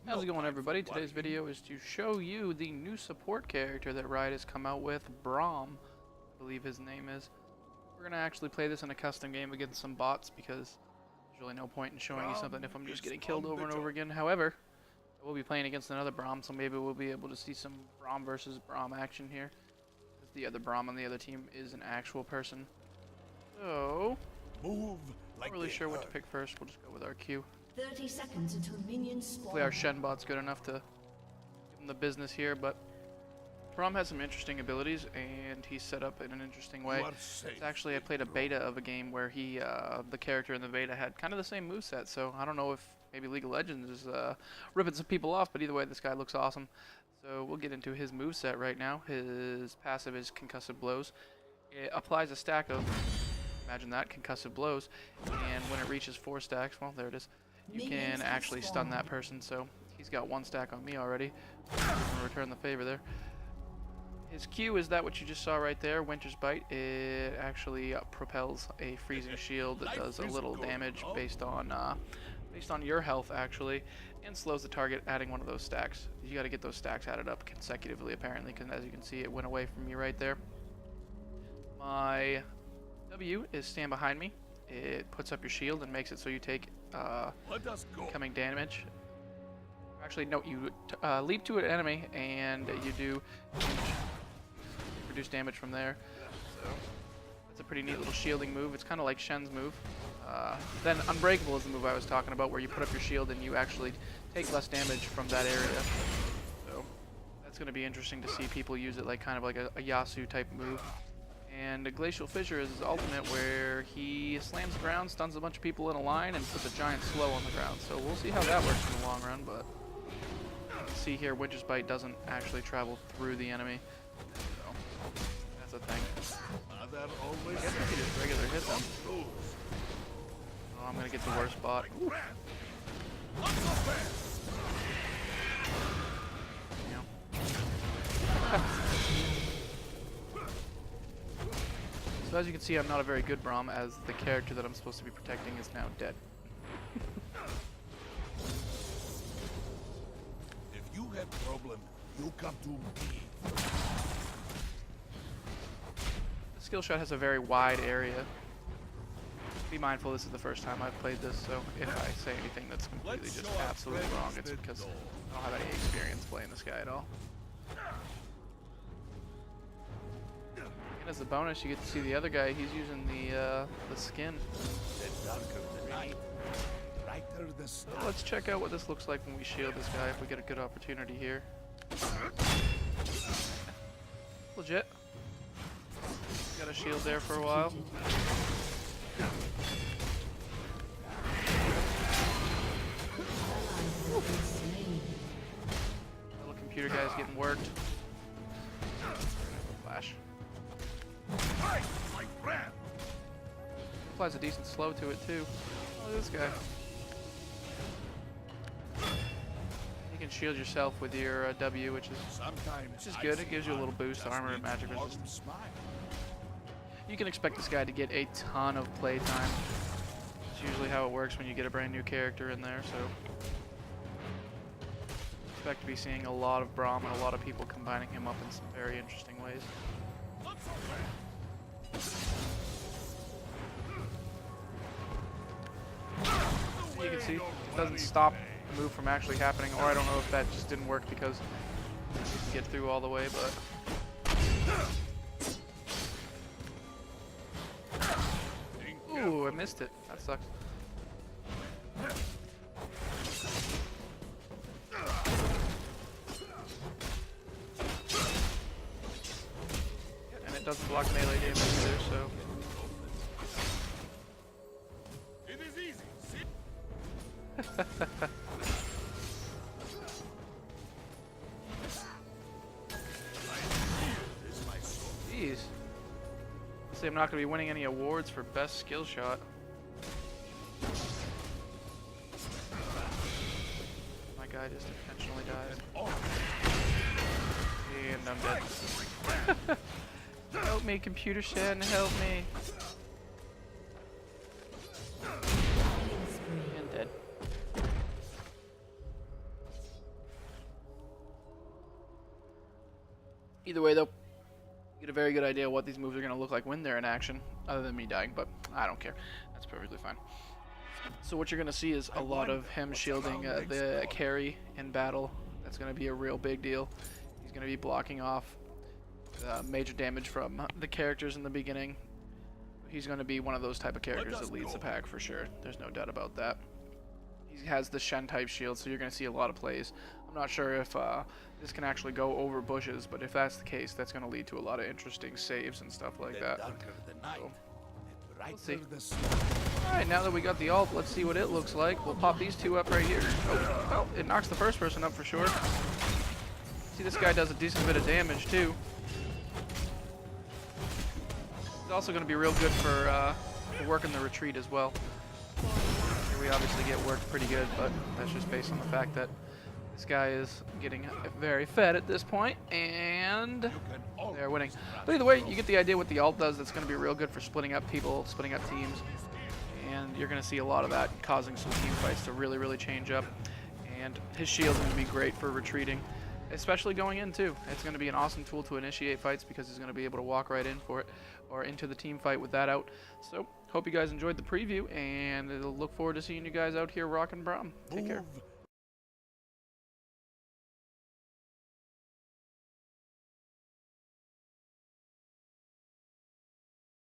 How's it going, everybody? Today's video is to show you the new support character that Riot has come out with, Braum, I believe his name is. We're going to actually play this in a custom game against some bots because there's really no point in showing you something if I'm just getting killed over and over again. However, I will be playing against another Braum, so maybe we'll be able to see some Braum versus Braum action here. Because the other Braum on the other team is an actual person. So, not really sure what to pick first. We'll just go with our Q. 30 seconds until minions spawn. Hopefully our Shen bot's good enough to give him the business here, but Braum has some interesting abilities, and he's set up in an interesting way. It's actually, I played a beta of a game where he, the character in the beta had kind of the same moveset, so I don't know if maybe League of Legends is ripping some people off, but either way, this guy looks awesome. So we'll get into his moveset right now. His passive is Concussive Blows. It applies a stack of, imagine that, Concussive Blows, and when it reaches 4 stacks, well, there it is, you can actually stun that person. So he's got 1 stack on me already. I'm gonna return the favor there. His Q is that what you just saw right there, Winter's Bite. It actually propels a freezing shield that does a little damage based on your health actually, and slows the target, adding 1 of those stacks. You got to get those stacks added up consecutively apparently, because as you can see, it went away from me right there. My W is Stand Behind Me. It puts up your shield and makes it so you take incoming damage. Actually, no, you leap to an enemy and you do reduce damage from there. So that's a pretty neat little shielding move. It's kind of like Shen's move. Then Unbreakable is the move I was talking about, where you put up your shield and you actually take less damage from that area. So that's going to be interesting to see people use it like kind of like a Yasuo type move. And a Glacial Fissure is his ultimate, where he slams the ground, stuns a bunch of people in a line, and puts a giant slow on the ground. So we'll see how that works in the long run, but you can see here Winter's Bite doesn't actually travel through the enemy. So that's a thing. I guess I could just regular hit them. Oh, I'm going to get the worst spot. So as you can see, I'm not a very good Braum, as the character that I'm supposed to be protecting is now dead. If you have problem, you come to me. The skill shot has a very wide area. Be mindful, this is the first time I've played this, so if I say anything that's completely just absolutely wrong, it's because I don't have any experience playing this guy at all. And as a bonus, you get to see the other guy. He's using the skin. So let's check out what this looks like when we shield this guy, if we get a good opportunity here. Legit. Got a shield there for a while. Little computer guy's getting worked. Flash. Applies a decent slow to it too. Oh, this guy. You can shield yourself with your W, which is good. It gives you a little boost to armor and magic resistance. You can expect this guy to get a ton of playtime. It's usually how it works when you get a brand new character in there, so expect to be seeing a lot of Braum and a lot of people combining him up in some very interesting ways. You can see it doesn't stop the move from actually happening, or I don't know if that just didn't work because it didn't get through all the way, but ooh, I missed it. That sucks. And it doesn't block melee damage either, so It is easy. Jeez. See, I'm not going to be winning any awards for best skill shot. My guy just intentionally died. And I'm dead. Help me, computer Shen, help me. And dead. Either way, though, you get a very good idea of what these moves are going to look like when they're in action, other than me dying, but I don't care. That's perfectly fine. So what you're going to see is a lot of him shielding the carry in battle. That's going to be a real big deal. He's going to be blocking off major damage from the characters in the beginning. He's going to be one of those type of characters that leads the pack for sure. There's no doubt about that. He has the Shen type shield, so you're going to see a lot of plays. I'm not sure if this can actually go over bushes, but if that's the case, that's going to lead to a lot of interesting saves and stuff like that. So, let's see. Alright, now that we got the ult, let's see what it looks like. We'll pop these two up right here. Oh, well, it knocks the first person up for sure. See, this guy does a decent bit of damage too. It's also going to be real good for working the retreat as well. Here we obviously get worked pretty good, but that's just based on the fact that this guy is getting very fed at this point, and they're winning. But either way, you get the idea what the ult does. That's going to be real good for splitting up people, splitting up teams, and you're going to see a lot of that causing some team fights to really, really change up. And his shield's going to be great for retreating, especially going in too. It's going to be an awesome tool to initiate fights because he's going to be able to walk right in for it, or into the team fight with that out. So, hope you guys enjoyed the preview, and I'll look forward to seeing you guys out here rocking Braum. Take care.